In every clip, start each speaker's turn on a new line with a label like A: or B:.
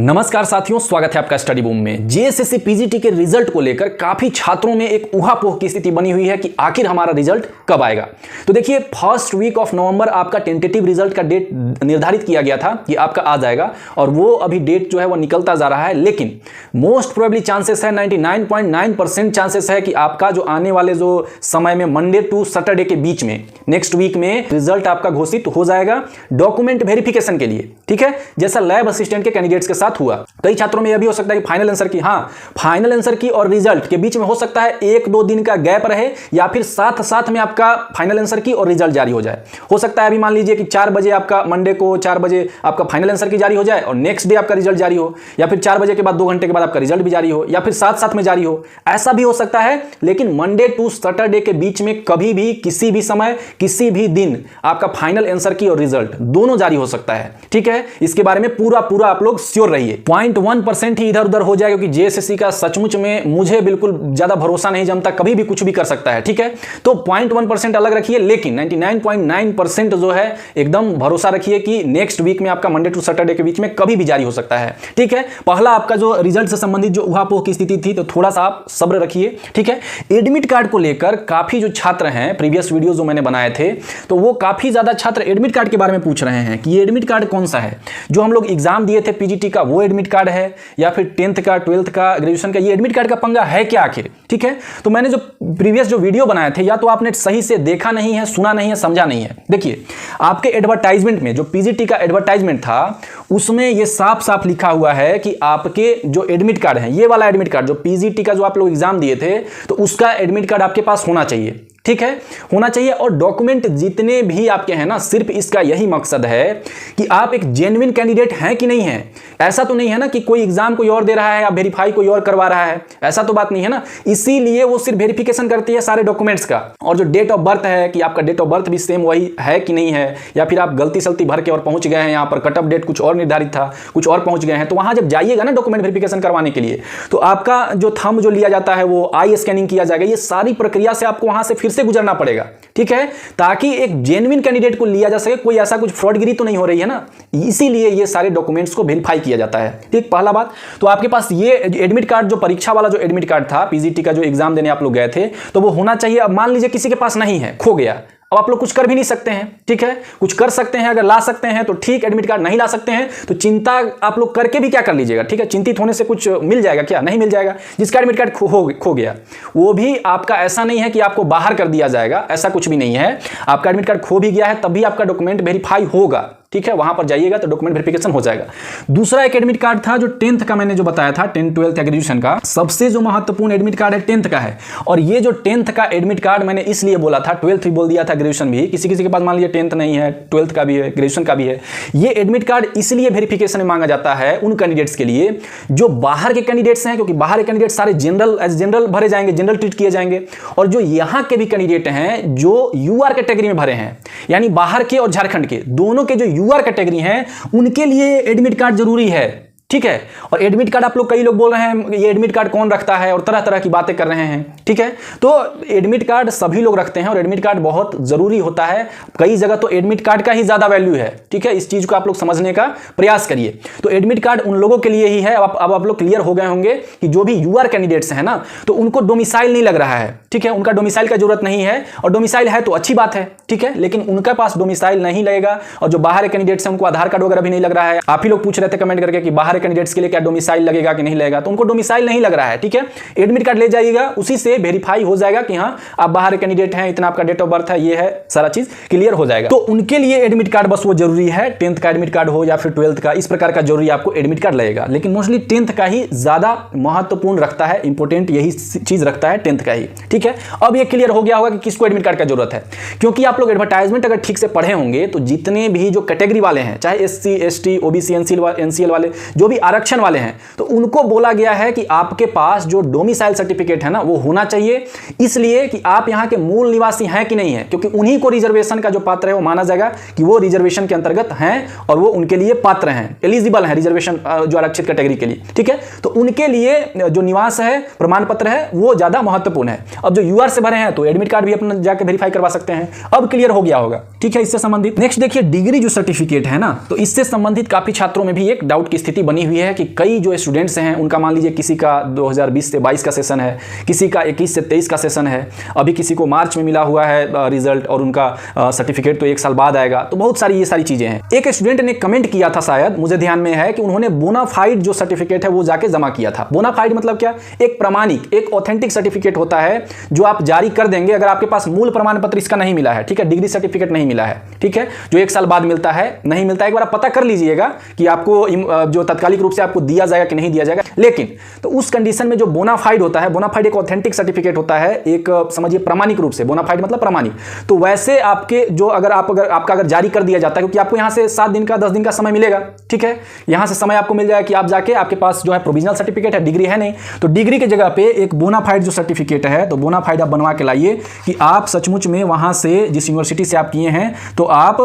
A: नमस्कार साथियों, स्वागत है आपका स्टडी बूम में। जेएसएससी पीजीटी के रिजल्ट को लेकर काफी छात्रों में एक ऊहापोह की स्थिति बनी हुई है कि आखिर हमारा रिजल्ट कब आएगा। तो देखिए, फर्स्ट वीक ऑफ नवंबर आपका टेंटेटिव रिजल्ट का डेट निर्धारित किया गया था कि आपका आ जाएगा और वो अभी डेट जो है वो निकलता जा रहा है, लेकिन मोस्ट प्रोबेबली चांसेस है 99.9% चांसेस है कि आपका जो आने वाले जो समय में मंडे टू सैटरडे के बीच में नेक्स्ट वीक में रिजल्ट आपका घोषित हो जाएगा डॉक्यूमेंट वेरिफिकेशन के लिए। ठीक है, जैसा लैब असिस्टेंट के कैंडिडेट्स के साथ हुआ। कई छात्रों में यह भी हो सकता है कि फाइनल आंसर की और रिजल्ट के बीच में हो सकता है 1-2 दिन का गैप रहे, या फिर साथ साथ में आपका फाइनल आंसर की और रिजल्ट जारी हो जाए। हो सकता है अभी मान लीजिए कि 4 बजे आपका मंडे को 4 बजे आपका फाइनल आंसर की जारी हो जाए और नेक्स्ट डे आपका रिजल्ट जारी हो, या फिर 4 बजे के बाद 2 घंटे के बाद आपका रिजल्ट भी जारी हो, या फिर साथ साथ में जारी हो। ऐसा भी हो सकता है, लेकिन मंडे टू सैटरडे के बीच में कभी भी किसी भी समय किसी भी दिन आपका फाइनल आंसर की और रिजल्ट दोनों जारी हो सकता है। ठीक है, इसके बारे में पूरा आप लोग श्योर रहिए। 0.1% ही इधर उधर हो जाए, क्योंकि जेएसएससी का सचमुच में मुझे बिल्कुल ज्यादा भरोसा नहीं जमता, कभी भी कुछ भी कर सकता है। ठीक है, तो 0.1% अलग रखिए, लेकिन 99.9% जो है एकदम भरोसा रखिए कि नेक्स्ट वीक में आपका मंडे टू सैटरडे के बीच में कभी भी जारी हो सकता है। ठीक है, पहला आपका जो रिजल्ट से संबंधित जो ऊहापोह की स्थिति थी, तो थोड़ा सा आप सब्र रखिए। ठीक है, एडमिट कार्ड को लेकर काफी जो छात्र हैं, प्रीवियस वीडियो जो मैंने बनाए थे, तो वो काफी ज्यादा छात्र एडमिट कार्ड के बारे में पूछ रहे हैं कि ये एडमिट कार्ड कौन सा है। जो हम लोग एग्जाम दिए थे पीजीटी का वो एडमिट कार्ड है, या फिर 10th का, 12th का, ग्रेजुएशन का, ये एडमिट कार्ड का पंगा है क्या आखिर। ठीक है, तो मैंने जो प्रीवियस जो वीडियो बनाए थे, या तो आपने सही से देखा नहीं है, सुना नहीं है, समझा नहीं है। देखिए, आपके एडवर्टाइजमेंट में जो पीजीटी का एडवर्टाइजमेंट था, उसमें ये साफ साफ लिखा हुआ है कि आपके जो एडमिट कार्ड है, ये वाला एडमिट कार्ड जो पीजीटी का जो आप लोग एग्जाम दिए थे, तो उसका एडमिट कार्ड आपके पास होना चाहिए। ठीक है, होना चाहिए। और डॉक्यूमेंट जितने भी आपके हैं ना, सिर्फ इसका यही मकसद है कि आप एक जेन्युइन कैंडिडेट हैं कि नहीं है। ऐसा तो नहीं है ना कि कोई एग्जाम कोई और दे रहा है, आप वेरीफाई कोई और करवा रहा है, ऐसा तो बात नहीं है ना। इसीलिए वो सिर्फ वेरिफिकेशन करती है सारे डॉक्यूमेंट्स का। और जो डेट ऑफ बर्थ है, कि आपका डेट ऑफ बर्थ भी सेम वही है कि नहीं है, या फिर आप गलती सलती भर के और पहुंच गए हैं, यहाँ पर कट ऑफ डेट कुछ और निर्धारित था, कुछ और पहुंच गए हैं, तो वहां जब जाइएगा ना डॉक्यूमेंट वेरिफिकेशन करवाने के लिए, तो आपका जो थंब जो लिया जाता है वो आई स्कैनिंग किया जाएगा। ये सारी प्रक्रिया से आपको वहां से फिर से गुजरना पड़ेगा। ठीक है, ताकि एक जेन्युइन कैंडिडेट को लिया जा सके, कोई ऐसा कुछ फ्रॉडगिरी तो नहीं हो रही है ना, इसीलिए ये सारे डॉक्यूमेंट्स को वेरीफाई किया जाता है। ठीक, पहला बात। तो आपके पास ये एडमिट कार्ड, जो परीक्षा वाला जो एडमिट कार्ड था, पीजीटी का जो एग्जाम देने आप लोग गए थे, तो वो होना चाहिए। अब मान लीजिए किसी के पास नहीं है, खो गया, अब आप लोग कुछ कर भी नहीं सकते हैं। ठीक है, कुछ कर सकते हैं अगर ला सकते हैं तो ठीक, एडमिट कार्ड नहीं ला सकते हैं तो चिंता आप लोग करके भी क्या कर लीजिएगा। ठीक है, चिंतित होने से कुछ मिल जाएगा क्या? नहीं मिल जाएगा। जिसका एडमिट कार्ड खो गया, वो भी आपका ऐसा नहीं है कि आपको बाहर कर दिया जाएगा, ऐसा कुछ भी नहीं है। आपका एडमिट कार्ड खो भी गया है तब भी आपका डॉक्यूमेंट वेरीफाई होगा। ठीक है, वहां पर जाइएगा तो डॉक्यूमेंट वेरिफिकेशन हो जाएगा। दूसरा एक एडमिट कार्ड था जो 10th का मैंने जो बताया था, 10th, 12th या ग्रेजुएशन का, सबसे जो महत्वपूर्ण एडमिट कार्ड है 10th का है। और ये जो 10th का एडमिट कार्ड मैंने इसलिए बोला था, 12th भी बोल दिया था, ग्रेजुएशन भी, किसी के पास मान लीजिए 10th नहीं है, 12th का भी है, ग्रेजुएशन का भी है, ये एडमिट कार्ड इसलिए वेरिफिकेशन में मांगा जाता है उन कैंडिडेट्स के लिए जो बाहर के कैंडिडेट्स हैं, क्योंकि बाहर के कैंडिडेट सारे जनरल भरे जाएंगे, जनरल ट्रीट किए जाएंगे। और जो यहाँ के भी कैंडिडेट हैं जो यूआर कैटेगरी में भरे हैं, यानी बाहर के और झारखंड के दोनों के जो यूआर कैटेगरी हैं, उनके लिए एडमिट कार्ड जरूरी है। ठीक है, और एडमिट कार्ड आप लोग, कई लोग बोल रहे हैं ये एडमिट कार्ड कौन रखता है, और तरह तरह की बातें कर रहे हैं। ठीक है, तो एडमिट कार्ड सभी लोग रखते हैं और एडमिट कार्ड बहुत जरूरी होता है। कई जगह तो एडमिट कार्ड का ही ज्यादा वैल्यू है। ठीक है, इस चीज को आप लोग समझने का प्रयास करिए। तो एडमिट कार्ड उन लोगों के लिए ही है। अब आप लोग क्लियर हो गए होंगे कि जो भी यूआर कैंडिडेट्स हैं ना, तो उनको डोमिसाइल नहीं लग रहा है। ठीक है, उनका डोमिसाइल का जरूरत नहीं है, और डोमिसाइल है तो अच्छी बात है। ठीक है, लेकिन उनके पास डोमिसाइल नहीं लगेगा। और जो बाहर के कैंडिडेट्स हैं उनको आधार कार्ड वगैरह भी नहीं लग रहा है। आप ही लोग पूछ रहे थे कमेंट करके कि बाहर के कैंडिडेट्स के लिए क्या डोमिसाइल लगेगा कि नहीं लगेगा, तो उनको डोमिसाइल नहीं लग रहा है। ठीक है, एडमिट कार्ड ले जाइएगा, उसी से वेरीफाई हो जाएगा कि हाँ आप बाहर कैंडिडेट हैं, इतना आपका डेट ऑफ बर्थ है, ये है, सारा चीज क्लियर हो जाएगा। तो उनके लिए एडमिट कार्ड बस वो जरूरी है, 10th का एडमिट कार्ड हो या फिर 12th का, इस प्रकार का जरूरी आपको एडमिट कार्ड लगेगा। लेकिन मोस्टली 10th का ही ज्यादा महत्वपूर्ण रखता है, इंपोर्टेंट यही चीज रखता है 10th का ही। ठीक है, अब ये क्लियर हो गया होगा कि किसको एडमिट कार्ड का जरूरत है, क्योंकि आप लोग एडवर्टाइजमेंट अगर ठीक से पढ़े होंगे तो जितने भी जो कैटेगरी वाले हैं, चाहे SC, ST, OBC, NCL वाले, जो भी आरक्षण वाले हैं, तो उनको बोला गया है कि आपके पास जो डोमिसाइल सर्टिफिकेट है ना, वो होना चाहिए। इसलिए कि आप यहाँ के मूल निवासी हैं कि नहीं है, क्योंकि उन्हीं को रिजर्वेशन का जो पात्र है वो माना जाएगा कि वो रिजर्वेशन के अंतर्गत हैं और वो उनके लिए पात्र हैं, एलिजिबल हैं रिजर्वेशन जो आरक्षित कैटेगरी के लिए। ठीक है, तो उनके लिए जो निवास है, प्रमाण पत्र है, वो ज्यादा महत्वपूर्ण है। अब जो यूआर से भरे हैं तो एडमिट कार्ड भी अपना जाकर वेरीफाई करवा सकते हैं। अब क्लियर हो गया होगा। ठीक है, इससे संबंधित नेक्स्ट देखिए, डिग्री जो सर्टिफिकेट है ना, तो इससे संबंधित काफी छात्रों में भी एक डाउट की स्थिति बनी बनी हुई है कि कई जो स्टूडेंट्स हैं उनका मान लीजिए किसी का 2020 से 22 का सेशन है, किसी का 21 से 23 का सेशन है, अभी किसी को मार्च में मिला हुआ है रिजल्ट और उनका सर्टिफिकेट तो 1 साल बाद आएगा। तो बहुत सारी ये सारी चीज़ें हैं। एक स्टूडेंट ने कमेंट किया था, शायद मुझे ध्यान में है, कि उन्होंने बोनाफाइड जो सर्टिफिकेट है वो जाके जमा किया था। बोनाफाइड मतलब क्या? एक प्रमाणिक, एक ऑथेंटिक सर्टिफिकेट होता है जो आप जारी कर देंगे अगर आपके पास मूल प्रमाण पत्र इसका नहीं मिला है, ठीक है, डिग्री सर्टिफिकेट नहीं मिला है, ठीक है, जो 1 साल बाद मिलता है, नहीं मिलता है, एक बार आप पता कर लीजिएगा कि आपको जो तात्कालिक रूप से आपको दिया जाएगा कि नहीं दिया जाएगा। लेकिन तो उस कंडीशन में जो बोनाफाइड होता है, बोनाफाइड एक ऑथेंटिक सर्टिफिकेट होता है, एक समझिए प्रमाणिक रूप से, बोनाफाइड मतलब प्रमाणिक। तो वैसे आपके जो अगर आपका अगर जारी कर दिया जाता है, क्योंकि आपको यहां से 7 दिन का 10 दिन का समय मिलेगा, ठीक है, यहां से समय आपको मिल जाएगा कि आप जाके, आपके पास जो है प्रोविजनल सर्टिफिकेट है, डिग्री है नहीं, तो डिग्री की जगह पे एक बोनाफाइड जो सर्टिफिकेट है, तो बोनाफाइड आप बनवा के लाइए कि आप सचमुच में वहां से जिस यूनिवर्सिटी से आप किए हैं, तो आप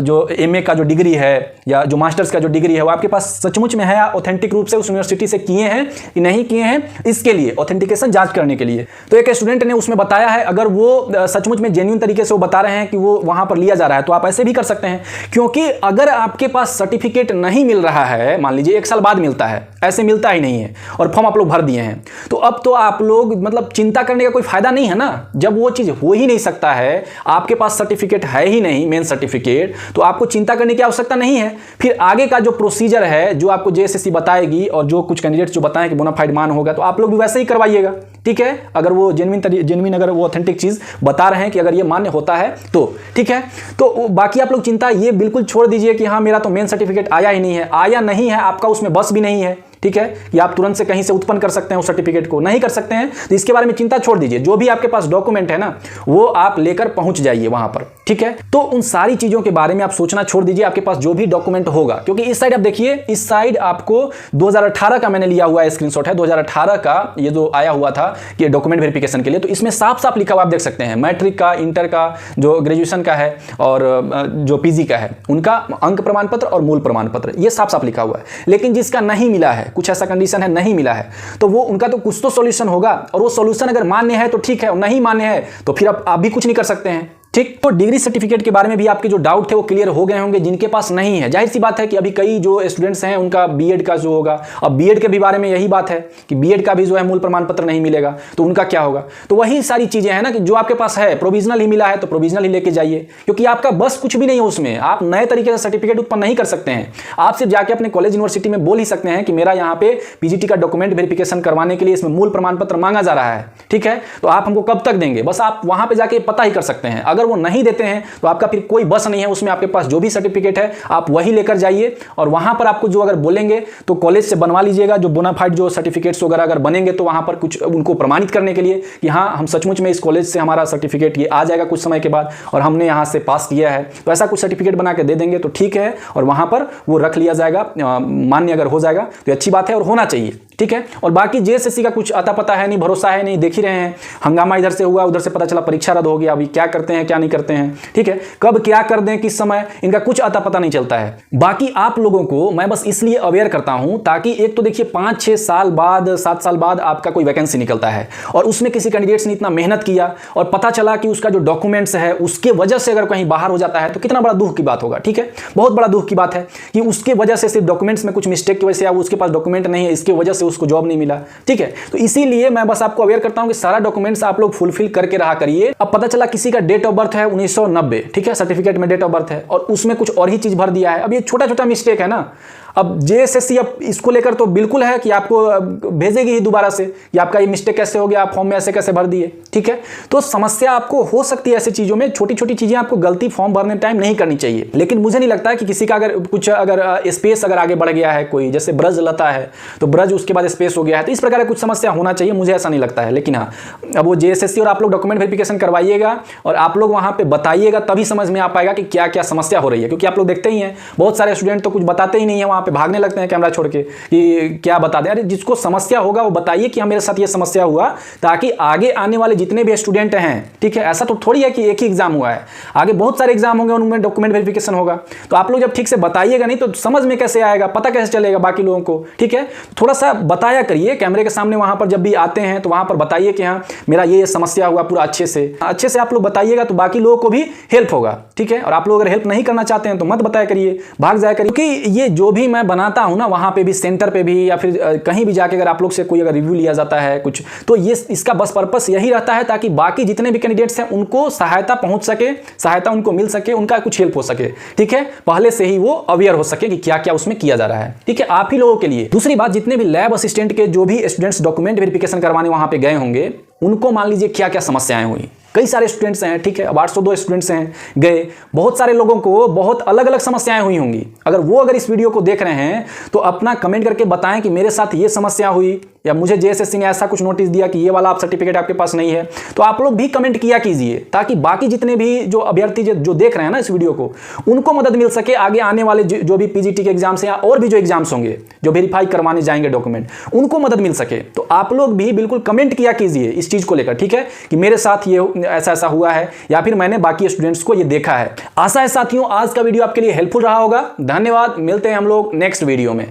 A: जो एमए का जो डिग्री है या जो मास्टर्स का जो डिग्री है वो आपके पास सचमुच में है, ऑथेंटिक रूप से उस यूनिवर्सिटी से किए हैं कि नहीं किए हैं, इसके लिए ऑथेंटिकेशन जांच करने के लिए। तो एक स्टूडेंट ने उसमें बताया है, अगर वो सचमुच में जेन्युइन तरीके से वो बता रहे हैं कि वो वहां पर लिया जा रहा है, तो आप ऐसे भी कर सकते हैं। क्योंकि अगर आपके पास सर्टिफिकेट नहीं मिल रहा है, मान लीजिए 1 साल बाद मिलता है, ऐसे मिलता ही नहीं है, और फॉर्म आप लोग भर दिए हैं, तो अब तो आप लोग मतलब चिंता करने का कोई फायदा नहीं है ना। जब वो चीज हो ही नहीं सकता है, आपके पास सर्टिफिकेट है ही नहीं, मेन सर्टिफिकेट, तो आपको चिंता करने की आवश्यकता नहीं है। फिर आगे का जो प्रोसीजर है, जो आपको जेएसएससी बताएगी और जो कुछ कैंडिडेट्स जो बताएं कि बोनाफाइड मान होगा, तो आप लोग भी वैसे ही करवाइएगा, ठीक है, अगर वो जेन्युइन अगर वो ऑथेंटिक चीज बता रहे हैं कि अगर ये मान्य होता है तो, ठीक है। तो बाकी आप लोग चिंता ये बिल्कुल छोड़ दीजिए कि हाँ मेरा तो मेन सर्टिफिकेट आया ही नहीं है, आया नहीं है, आपका उसमें बस भी नहीं है, ठीक है, कि आप तुरंत से कहीं से उत्पन्न कर सकते हैं उस सर्टिफिकेट को, नहीं कर सकते हैं, तो इसके बारे में चिंता छोड़ दीजिए। जो भी आपके पास डॉक्यूमेंट है ना, वो आप लेकर पहुंच जाइए वहां पर, ठीक है। तो उन सारी चीजों के बारे में आप सोचना छोड़ दीजिए, आपके पास जो भी डॉक्यूमेंट होगा, क्योंकि इस साइड आप देखिए, इस साइड आपको 2018 का मैंने लिया हुआ है, स्क्रीनशॉट है 2018 का, ये जो आया हुआ था कि डॉक्यूमेंट वेरिफिकेशन के लिए, तो इसमें साफ साफ लिखा हुआ आप देख सकते हैं, मैट्रिक का, इंटर का, जो ग्रेजुएशन का है और जो पीजी का है, उनका अंक प्रमाण पत्र और मूल प्रमाण पत्र, ये साफ साफ लिखा हुआ है। लेकिन जिसका नहीं मिला है, कुछ ऐसा कंडीशन है नहीं मिला है, तो वो उनका तो कुछ तो सॉल्यूशन होगा, और वो सॉल्यूशन अगर मान्य है तो ठीक है, और नहीं मान्य है तो फिर आप भी कुछ नहीं कर सकते हैं, ठीक। तो डिग्री सर्टिफिकेट के बारे में भी आपके जो डाउट थे वो क्लियर हो गए होंगे। जिनके पास नहीं है, जाहिर सी बात है कि अभी कई जो स्टूडेंट्स हैं उनका बीएड का जो होगा, अब बीएड के भी बारे में यही बात है कि बीएड का भी जो है मूल प्रमाण पत्र नहीं मिलेगा, तो उनका क्या होगा। तो वही सारी चीजें हैं ना कि जो आपके पास है, प्रोविजनल ही मिला है तो प्रोविजनल ही लेके जाइए, क्योंकि आपका बस कुछ भी नहीं है उसमें, आप नए तरीके से सर्टिफिकेट उत्पन्न नहीं कर सकते हैं। आप सिर्फ जाके अपने कॉलेज यूनिवर्सिटी में बोल ही सकते हैं कि मेरा यहाँ पे पीजीटी का डॉक्यूमेंट वेरिफिकेशन करवाने के लिए इसमें मूल प्रमाण पत्र मांगा जा रहा है, ठीक है, तो आप हमको कब तक देंगे, बस आप वहां पे जाके पता ही कर सकते हैं। अगर वो नहीं देते हैं तो आपका फिर कोई बस नहीं है उसमें, आपके पास जो भी सर्टिफिकेट है आप वही लेकर जाइए, और वहां पर आपको जो अगर बोलेंगे तो कॉलेज से बनवा लीजिएगा, जो बोनाफाइड जो सर्टिफिकेट्स वगैरह अगर बनेंगे तो वहां पर कुछ उनको प्रमाणित करने के लिए कि हाँ हम सचमुच में इस कॉलेज से हमारा सर्टिफिकेट ये आ जाएगा कुछ समय के बाद और हमने यहां से पास किया है, तो ऐसा कुछ सर्टिफिकेट बना के दे देंगे तो ठीक है, और वहां पर वो रख लिया जाएगा, मान्य अगर हो जाएगा तो अच्छी बात है और होना चाहिए, ठीक है। और बाकी जेएसएससी का कुछ आता पता है नहीं, भरोसा है नहीं, देख ही रहे हैं, हंगामा इधर से हुआ, उधर से पता चला परीक्षा रद्द हो गया, अभी क्या करते हैं क्या नहीं करते हैं, ठीक है, कब क्या कर दें किस समय, इनका कुछ आता पता नहीं चलता है। बाकी आप लोगों को मैं बस इसलिए अवेयर करता हूं ताकि एक तो देखिए 5-6 साल बाद, 7 साल बाद आपका कोई वैकेंसी निकलता है और उसमें किसी कैंडिडेट्स ने इतना मेहनत किया और पता चला कि उसका जो डॉक्यूमेंट्स है उसके वजह से अगर कहीं बाहर हो जाता है तो कितना बड़ा दुख की बात होगा, ठीक है, बहुत बड़ा दुख की बात है कि उसके वजह से सिर्फ डॉक्यूमेंट्स में कुछ मिस्टेक की वजह से या उसके पास डॉक्यूमेंट नहीं है, इसके वजह से उसको जॉब नहीं मिला, ठीक है। तो इसीलिए मैं बस आपको अवेयर करता हूं कि सारा डॉक्यूमेंट्स आप लोग फुलफिल करके रहा करिए। अब पता चला किसी का डेट ऑफ बर्थ है 1990, ठीक है, सर्टिफिकेट में डेट ऑफ बर्थ है और उसमें कुछ और ही चीज भर दिया है, अब ये छोटा छोटा मिस्टेक है ना। अब जेएसएससी अब इसको लेकर तो बिल्कुल है कि आपको भेजेगी ही दोबारा से कि आपका ये मिस्टेक कैसे हो गया, आप फॉर्म में ऐसे कैसे भर दिए, ठीक है। तो समस्या आपको हो सकती है ऐसी चीजों में, छोटी छोटी चीजें आपको गलती फॉर्म भरने टाइम नहीं करनी चाहिए। लेकिन मुझे नहीं लगता है कि किसी का अगर कुछ अगर स्पेस अगर आगे बढ़ गया है, कोई जैसे ब्रज लता है तो ब्रज उसके बाद स्पेस हो गया है, तो इस प्रकार कुछ समस्या होना चाहिए, मुझे ऐसा नहीं लगता है। लेकिन हाँ, अब वो जेएसएससी और आप लोग डॉक्यूमेंट वेरिफिकेशन करवाइएगा और आप लोग वहां पे बताइएगा, तभी समझ में आ पाएगा कि क्या क्या समस्या हो रही है। क्योंकि आप लोग देखते ही हैं बहुत सारे स्टूडेंट तो कुछ बताते ही नहीं है, वहां पे भागने लगते हैं कैमरा छोड़ के कि क्या बता दें। अरे जिसको समस्या होगा वो बताइए कि मेरे साथ ये समस्या हुआ, ताकि आगे आने वाले जितने भी स्टूडेंट हैं, ठीक है, ऐसा तो थोड़ी है कि एक ही एग्जाम हुआ है, आगे बहुत सारे एग्जाम होंगे, उनमें डॉक्यूमेंट वेरिफिकेशन होगा। तो आप लोग जब ठीक से बताइएगा नहीं तो समझ में कैसे आएगा, पता कैसे चलेगा बाकी लोगों को, ठीक है। थोड़ा सा बताया करिए कैमरे के सामने, वहां पर जब भी आते हैं तो वहां पर बताइए कि हाँ मेरा ये समस्या हुआ, पूरा अच्छे से आप लोग बताइएगा तो बाकी लोगों को भी हेल्प होगा, ठीक है। और आप लोग अगर हेल्प नहीं करना चाहते हैं तो मत बताया करिए, भाग जाया करिए। क्योंकि ये जो भी मैं बनाता हूं ना वहां पे भी, सेंटर पे भी, या फिर कहीं भी जाके अगर आप लोग से कोई अगर रिव्यू लिया जाता है कुछ, तो ये इसका बस पर्पस यही रहता है ताकि बाकी जितने भी कैंडिडेट्स हैं उनको सहायता पहुंच सके, सहायता उनको मिल सके, उनका कुछ हेल्प हो सके, ठीक है, पहले से ही वो अवेयर हो सके कि क्या क्या उसमें किया जा रहा है, ठीक है, आप ही लोगों के लिए। दूसरी बात, जितने भी लैब असिस्टेंट के जो भी स्टूडेंट्स डॉक्यूमेंट वेरिफिकेशन करवाने वहां पे गए होंगे, उनको मान लीजिए क्या क्या समस्याएं हुई। कई सारे स्टूडेंट्स हैं, ठीक है, अब 802 स्टूडेंट्स हैं गए, बहुत सारे लोगों को बहुत अलग अलग समस्याएं हुई होंगी। अगर इस वीडियो को देख रहे हैं तो अपना कमेंट करके बताएं कि मेरे साथ ये समस्या हुई, या मुझे जेएसएससी ने ऐसा कुछ नोटिस दिया कि ये वाला आप सर्टिफिकेट आपके पास नहीं है, तो आप लोग भी कमेंट किया कीजिए ताकि बाकी जितने भी जो अभ्यर्थी जो देख रहे हैं ना इस वीडियो को, उनको मदद मिल सके आगे आने वाले जो भी पीजीटी के एग्जाम्स हैं या और भी जो एग्जाम्स होंगे जो वेरीफाई करवाने जाएंगे डॉक्यूमेंट, उनको मदद मिल सके। तो आप लोग भी बिल्कुल कमेंट किया कीजिए इस चीज को लेकर, ठीक है, कि मेरे साथ ये ऐसा ऐसा हुआ है या फिर मैंने बाकी स्टूडेंट्स को ये देखा है। आशा है साथियों आज का वीडियो आपके लिए हेल्पफुल रहा होगा। धन्यवाद, मिलते हैं हम लोग नेक्स्ट वीडियो में।